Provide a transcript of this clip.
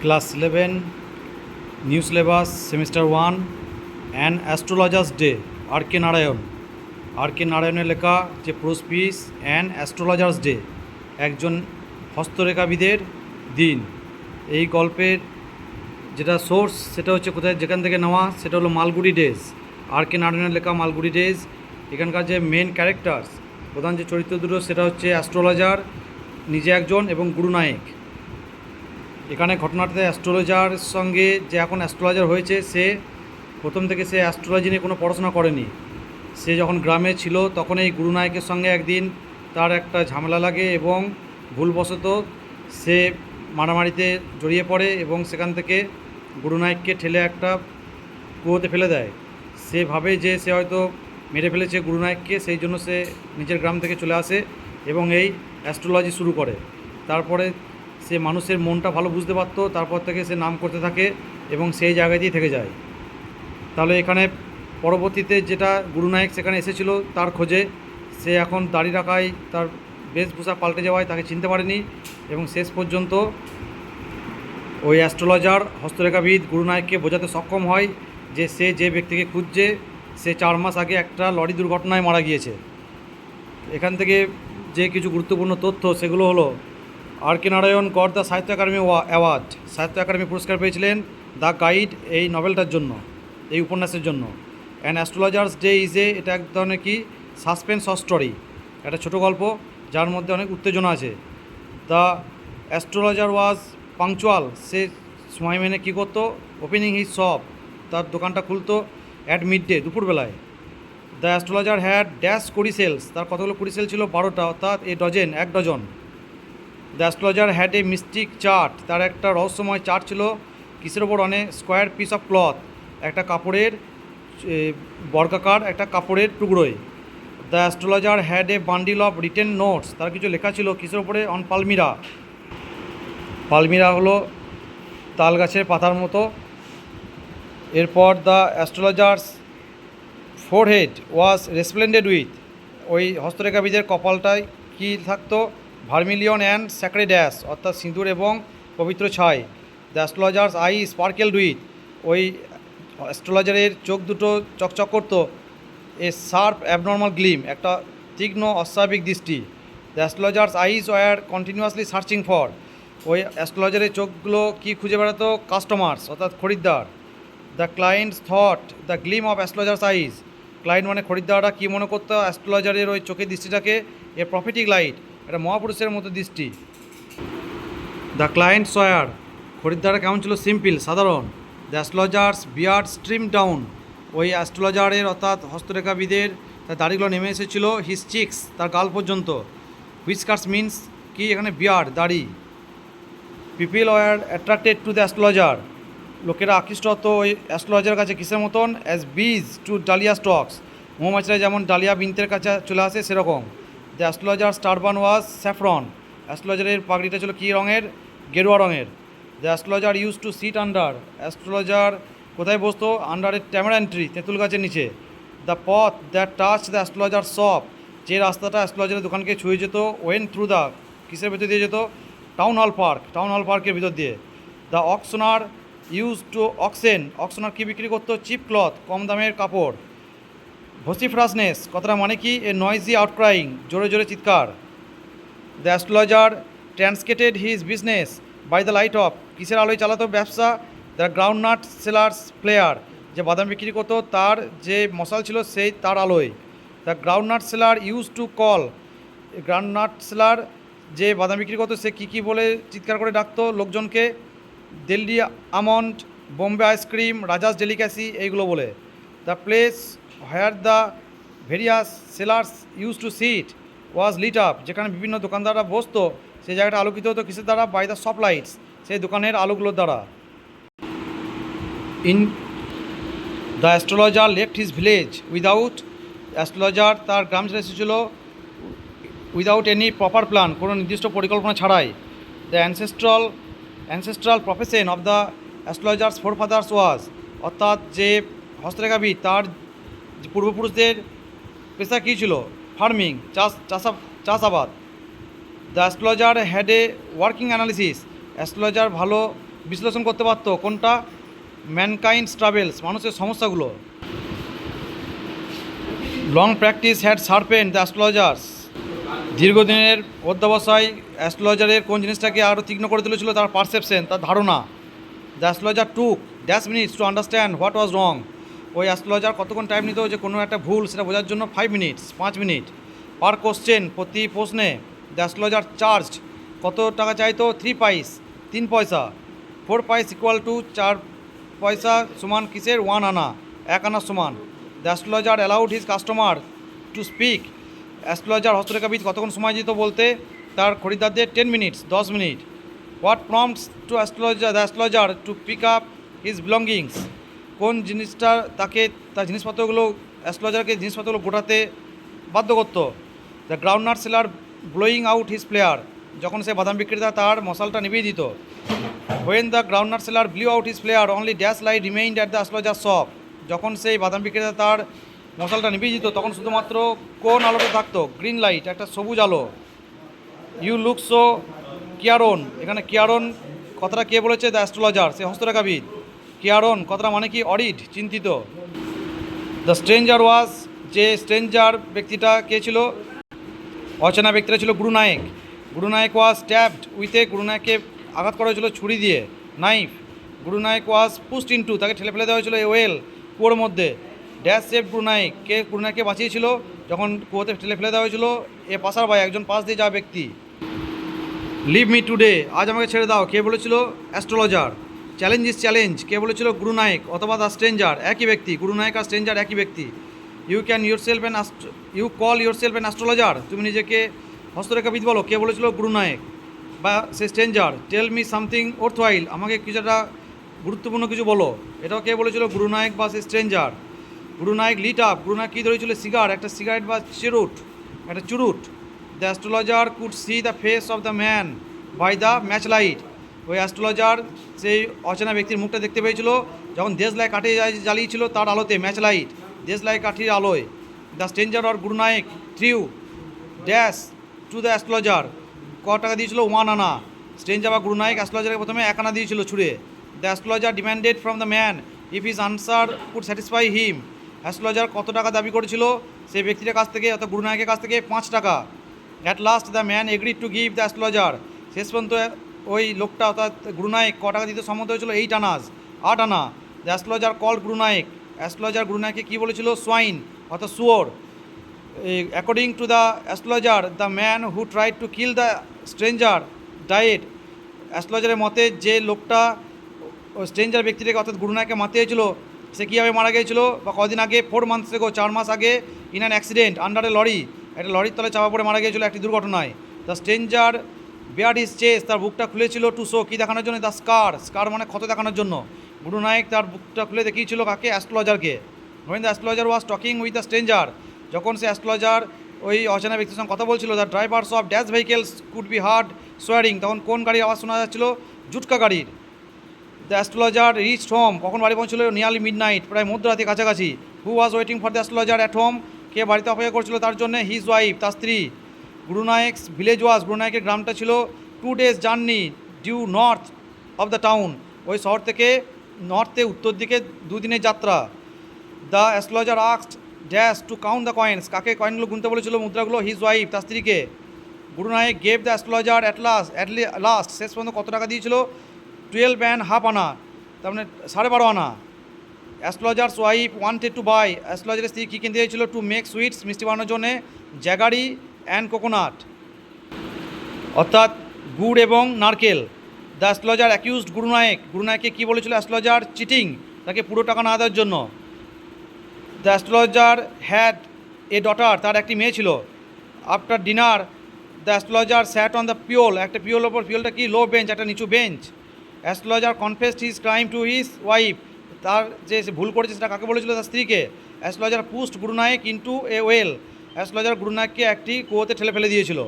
Class 11 new syllabus semester 1 an astrologer's day R K নারায়ণের লেখা যে প্রোসপিস অ্যান অ্যাস্ট্রোলজার্স ডে, একজন হস্তরেখাবিদের দিন। এই গল্পের যেটা সোর্স সেটা হচ্ছে কোথায়, যেখান থেকে নেওয়া সেটা হলো মালগুড়ি ডেজ, আর কে নারায়ণের লেখা মালগুড়ি ডেজ। এখানকার যে মেন ক্যারেক্টার্স, প্রধান যে চরিত্র দুটো, সেটা হচ্ছে অ্যাস্ট্রোলজার নিজে একজন এবং গুরুনায়ক। এখানে ঘটনাটাতে অ্যাস্ট্রোলজার সঙ্গে যে এখন অ্যাস্ট্রোলজার হয়েছে, সে প্রথম থেকে সে অ্যাস্ট্রোলজি নিয়ে কোনো পড়াশোনা করেনি। সে যখন গ্রামে ছিল তখন এই গুরুনায়কের সঙ্গে একদিন তার একটা ঝামেলা লাগে এবং ভুলবশত সে মারামারিতে জড়িয়ে পড়ে এবং সেখান থেকে গুরুনায়ককে ঠেলে একটা কুয়োতে ফেলে দেয়। সে ভাবে যে সে হয়তো মেরে ফেলেছে গুরুনায়ককে, সেই জন্য সে নিজের গ্রাম থেকে চলে আসে এবং এই অ্যাস্ট্রোলজি শুরু করে। তারপরে সে মানুষের মনটা ভালো বুঝতে পারতো, তারপর থেকে সে নাম করতে থাকে এবং সেই জায়গাতেই থেকে যায়। তাহলে এখানে পরবর্তীতে যেটা গুরুনায়ক সেখানে এসেছিল তার খোঁজে, সে এখন দাড়ি রাখায় তার বেশভূষা পাল্টে যাওয়ায় তাকে চিনতে পারেনি এবং শেষ পর্যন্ত ওই অ্যাস্ট্রোলজার হস্তরেখাবিদ গুরুনায়ককে বোঝাতে সক্ষম হয় যে সে যে ব্যক্তিকে খুঁজছে সে 4 মাস আগে একটা লরি দুর্ঘটনায় মারা গিয়েছে। এখান থেকে যে কিছু গুরুত্বপূর্ণ তথ্য সেগুলো হলো, আর কে নারায়ণ গড দ্য সাহিত্য একাডেমি অ্যাওয়ার্ড, সাহিত্য একাডেমি পুরস্কার পেয়েছিলেন দ্য গাইড এই নভেলটার জন্য, এই উপন্যাসের জন্য। অ্যান অ্যাস্ট্রোলজার্স ডে এটা এক ধরনের কি সাসপেন্স স্টোরি, একটা ছোটো গল্প যার মধ্যে অনেক উত্তেজনা আছে। দ্য অ্যাস্ট্রোলজার ওয়াজ পাংচুয়াল, সে সময় মেনে কী করতো, ওপেনিং হিজ শপ, তার দোকানটা খুলতো অ্যাট মিড ডে, দুপুরবেলায়। দ্য অ্যাস্ট্রোলজার হ্যাড ড্যাশ কুড়ি সেলস, তার কতগুলো কুড়ি সেল ছিল, 12টা, অর্থাৎ এক dozen. The astrologer had A mystic chart, তার একটা রহস্যময় চার্ট ছিল, কিসের ওপর, অনে স্কোয়ার পিস অফ ক্লথ, একটা কাপড়ের বর্গাকার একটা কাপড়ের টুকরোয়। The astrologer had a bundle of written notes, তার কিছু লেখা ছিল, কিসের ওপরে, অন পালমিরা। পালমিরা হলো তাল গাছের পাতার মতো। এরপর the astrologer's forehead was resplendent with, ওই হস্তরেখাবিদের কপালটায় কী থাকতো, ভার্মিলিয়ন অ্যান্ড স্যাক্রেড অ্যাশ, অর্থাৎ সিঁদুর এবং পবিত্র ছাই। The astrologers I sparkle with, ওই অ্যাস্ট্রোলজারের চোখ দুটো চকচক করতো, এ শার্প অ্যাবনর্মাল গ্লিম, একটা তীক্ষ্ণ অস্বাভাবিক দৃষ্টি। The astrologers eyes were continuously searching for, ওই অ্যাস্ট্রোলজারের চোখগুলো কী খুঁজে বেড়াতো, কাস্টমার্স, অর্থাৎ খরিদ্দার। The clients thought the Glim of astrologers eyes, client মানে খরিদ্দাররা কী মনে করতো অ্যাস্ট্রোলজারের ওই চোখের দৃষ্টিটাকে, এ প্রফিটিক লাইট, একটা মহাপুরুষের মতো দৃষ্টি। দ্য ক্লায়েন্ট সয়ার, খরিদ্দাররা কেমন ছিল, সিম্পল, সাধারণ। The astrologers beard stream down, ওই অ্যাস্ট্রোলজারের অর্থাৎ হস্তরেখাবিদের তার দাড়িগুলো নেমে এসেছিলো হিজ চিক্স, তার গাল পর্যন্ত। হুইস্কার্স মিন্স কি, এখানে বিয়ার্ড, দাড়ি। People were attracted to the astrologer, লোকেরা আকৃষ্ট হতো ওই অ্যাস্ট্রোলজারের কাছে কিসের মতন, অ্যাজ বিজ টু ডালিয়া স্টক্স, মৌমাছিরা যেমন ডালিয়া বিনতের কাছে চলে আসে সেরকম। The astrologer turban was saffron, অ্যাস্ট্রোলজারের পাগড়িটা ছিল কী রঙের, গেরুয়া রঙের। The astrologer use to sit under, অ্যাস্ট্রোলজার কোথায় বসতো, আন্ডারের ট্যামারান্ড ট্রি, তেঁতুল গাছের নিচে। দ্য পথ that touch the astrologer shop, যে রাস্তাটা অ্যাস্ট্রোলজারের দোকানকে ছুঁয়ে যেত, ওয়েন থ্রু দ্য, কিসের ভেতর দিয়ে যেত, টাউন হল পার্কের ভিতর দিয়ে। দ্য অকশনার ইউজ টু অকশন, অকশনার কী বিক্রি করতো, চিপ ক্লথ, কম দামের কাপড়। ভসিফ্রাসনেস কথাটা মানে কি, এ নয়েজি আউটক্রাইং, জোরে জোরে চিৎকার। The astrologer transacted his business by the light of, কিসের আলোয় চালাতো ব্যবসা, দ্য গ্রাউন্ডনাট সেলার্স প্লেয়ার, যে বাদাম বিক্রি করতো তার যে মশাল ছিল সেই তার আলোয়। The groundnut seller use to call, groundnut seller যে বাদাম বিক্রি করতো সে কী কী বলে চিৎকার করে ডাকতো লোকজনকে, Delhi almond, Bombay ice cream, Raja's delicacy, এইগুলো বলে। The place where the various sellers used to sit was lit up, যেখানে বিভিন্ন দোকানদাররা বসতো সেই জায়গাটা আলোকিত হতো কিসের দ্বারা, বাই দ্য শপ লাইটস, সেই দোকানের আলোগুলোর দ্বারা। In the astrologer left his village without, astrologer তার গ্রাম ছেড়ে এসেছিল উইদাউট এনি প্রপার প্ল্যান, কোনো নির্দিষ্ট পরিকল্পনা ছাড়াই। The ancestral profession of the astrologer's forefathers was, অর্থাৎ যে হস্তরেখাবিদ তার পূর্বপুরুষদের পেশা কী ছিল, ফার্মিং, চাষাবাদ। The astrologer had a working analysis, astrologer ভালো বিশ্লেষণ করতে পারতো। কোনটা? ম্যানকাইন্ডস ট্রাভেলস, মানুষের সমস্যাগুলো। Long practice had sharpened the astrologer's, দীর্ঘদিনের অধ্যবসায় অ্যাস্ট্রোলজারের কোন জিনিসটাকে আরও তীক্ষ্ণ করে তুলেছিল? তার পারসেপশন, তার ধারণা। The astrologer took dash minutes to understand what was wrong, ওই অ্যাস্ট্রোলজার কতক্ষণ টাইম নিত যে কোনো একটা ভুল সেটা বোঝার জন্য? 5 মিনিটস, 5 মিনিট। পার কোশ্চেন, প্রতি প্রশ্নে দ্য অ্যাস্ট্রোলজার চার্জড, কত টাকা চাইতো? 3 পাইস, 3 পয়সা। 4 পাইস ইকুয়াল টু 4 পয়সা সমান কিসের? 1 আনা, 1 আনার সমান। The astrologer allowed his customer to speak, astrologer হস্তরেখাবিদ কতক্ষণ সময় দিত বলতে তার খরিদ্দারদের? 10 minutes, 10 minute. What prompts to astrologer the astrologer to pick up his belongings, কোন জিনিসটা তাকে তার জিনিসপত্রগুলো অ্যাস্ট্রোলজারকে জিনিসপত্রগুলো গোটাতে বাধ্য করতো? The groundnut seller blowing out his player, যখন সে বাদাম বিক্রেতা তার মশালটা নিভিয়ে দিত। When the groundnut seller blew out his player only dash light remained at the astrologer shop, যখন সেই বাদাম বিক্রেতা তার মশালটা নিভিয়ে দিত তখন শুধুমাত্র কোন আলোটা থাকতো? গ্রিন লাইট, একটা সবুজ আলো। ইউ লুক সো কিয়ারন, এখানে কিয়ারন কথাটা কে বলেছে? দ্য অ্যাস্ট্রোলজার, সে হস্তরেখাবিদ। কিয়ারন কথাটা মানে কি? অডিড, চিন্তিত। দ্য স্ট্রেঞ্জার ওয়াজ, যে স্ট্রেঞ্জার ব্যক্তিটা কে ছিল? অচেনা ব্যক্তিটা ছিল গুরু নায়ক। গুরু নায়ক ওয়াজ স্ট্যাবড উইথে, গুরু নায়ককে আঘাত করা হয়েছিল ছুরি দিয়ে, নাইফ। গুরু নায়ক ওয়াজ পুস্ট ইনটু, তাকে ঠেলে ফেলে দেওয়া হয়েছিল এ ওয়েল, কুয়োর মধ্যে। ড্যাশ সেভ গুরু নায়ক, কে গুরু নায়ককে বাঁচিয়েছিল যখন কুয়োতে ঠেলে ফেলে দেওয়া হয়েছিল? এ পাসার বাই, একজন পাশ দিয়ে যাওয়া ব্যক্তি। লিভ মি টুডে, আজ আমাকে ছেড়ে দাও, কে বলেছিল? অ্যাস্ট্রোলজার। চ্যালেঞ্জ ইজ চ্যালেঞ্জ, কে বলেছিল? গুরু নায়ক অথবা দ্য স্ট্রেঞ্জার, একই ব্যক্তি। গুরু নায়ক আর স্ট্রেঞ্জার একই ব্যক্তি। You can yourself an you call yourself an astrologer, তুমি নিজেকে হস্তরেখাবিদ বলো, কে বলেছিল? গুরু নায়ক বা সে stranger. Tell me something worthwhile, আমাকে কিছুটা গুরুত্বপূর্ণ কিছু বলো, এটাও কে বলেছিল? গুরু নায়ক বা সে স্ট্রেঞ্জার। গুরু নায়ক লিট আপ, গুরু নায়ক কী ধরেছিল? সিগার, একটা সিগারেট বা চিরুট, একটা চুরুট। The astrologer could see the face of the man by the match light, ওই অ্যাস্ট্রোলজার সেই অচেনা ব্যক্তির মুখটা দেখতে পেয়েছিল যখন দেশলাই কাঠি জ্বালিয়েছিল তার আলোতে, ম্যাচ লাইট, দেশলাই কাঠির আলোয়। The stranger or Guru Nayak threw dash to the astrologer, ক টাকা দিয়েছিল? 1 আনা। স্ট্রেঞ্জার বা গুরু নায়ক অ্যাস্ট্রোলজারকে প্রথমে 1 আনা দিয়েছিল ছুড়ে। The astrologer demanded from the man if his answer could satisfy him, astrologer কত টাকা দাবি করেছিল সেই ব্যক্তির কাছ থেকে, অর্থাৎ গুরু নায়কের কাছ থেকে? 5 টাকা। At last the man agreed to give the astrologer, শেষ পর্যন্ত ওই লোকটা অর্থাৎ গুরু নায়ক ক টাকা দিতে সম্মত হয়েছিল? 8 আনাস, 8 আনা। The astrologer call Guru Naik, astrologer গুরু নায়ককে কী বলেছিল? সোয়াইন, অর্থাৎ শুয়োর। According to the astrologer the man who tried to kill the stranger died, অ্যাস্ট্রোলজারের মতে যে লোকটা স্ট্রেঞ্জার ব্যক্তিটাকে অর্থাৎ গুরু নায়ককে মারতে হয়েছিল সে কীভাবে মারা গিয়েছিল? বা কদিন আগে? 4 মান্থস এগো, 4 মাস আগে। In an accident under a lorry, একটা লরির তলে চাপা পড়ে মারা গিয়েছিল একটি দুর্ঘটনায়। The stranger bared his chest, তার বুকটা খুলেছিল টু শো, কী দেখানোর জন্য? দ্য স্কার, স্কার মানে ক্ষত দেখানোর জন্য। গুরু নায়ক তার বুকটা খুলে দেখিয়েছিল কাকে? অ্যাস্ট্রোলজারকে। When the astrologer was talking with the stranger, যখন সে অ্যাস্ট্রোলজার ওই অচেনা ব্যক্তির সঙ্গে কথা বলছিল, the drivers of dash vehicles could be heard swearing, তখন কোন গাড়ির আওয়াজ শোনা যাচ্ছিল? জুটকা গাড়ির। দ্য অ্যাস্ট্রোলজার রিচড হোম, কখন বাড়ি পৌঁছল? নিয়ারলি মিডনাইট, প্রায় মধ্যরাতে কাছাকাছি। Who was waiting for the astrologer at home, কে বাড়িতে অপেক্ষা করছিল তার জন্য? হিজ ওয়াইফ, তার স্ত্রী। গুরু নায়কস ভিলেজ ওয়াজ, গুরু নায়কের গ্রামটা ছিল 2 days journey due north of the town, ওই শহর থেকে নর্থে উত্তর দিকে 2 দিনের যাত্রা। The astrologer asked dash to count the coins, কাকে কয়েনগুলো গুনতে বলেছিল? মুদ্রাগুলো। হিজ ওয়াইফ, তার স্ত্রীকে। Guru Nayak gave the astrologer at last, শেষ পর্যন্ত কত টাকা দিয়েছিল? 12.5 আনা, তার মানে 12.5 আনা। Astrologer's wife wanted to buy, অ্যাস্ট্রোলজারের স্ত্রী কী কিনতে চাইছিল? টু মেক সুইটস, মিষ্টি বানানোর জন্যে, জ্যাগারি অ্যান্ড কোকোনাট, অর্থাৎ গুড় এবং নারকেল। দ্য অ্যাস্ট্রোলজার অ্যাকিউজড গুরু নায়ক, গুরু নায়ককে কী বলেছিল অ্যাস্ট্রোলজার? চিটিং, তাকে পুরো টাকা না দেওয়ার জন্য। The astrologer had a daughter, তার একটি মেয়ে ছিল। After dinner the astrologer sat on the pyol, একটা পিওলের ওপর, পিওলটা কি? লো বেঞ্চ, একটা নিচু বেঞ্চ। Astrologer confessed his crime to his wife, তার যে ভুল করেছে সেটা কাকে বলেছিল? তার স্ত্রীকে। অ্যাস্ট্রোলজার পুস্ট গুরু নায়ক ইন্টু এ ওয়েল, অ্যাস্ট্রোলজার গুরু নায়ককে একটি কুয়োতে ঠেলে ফেলে দিয়েছিল।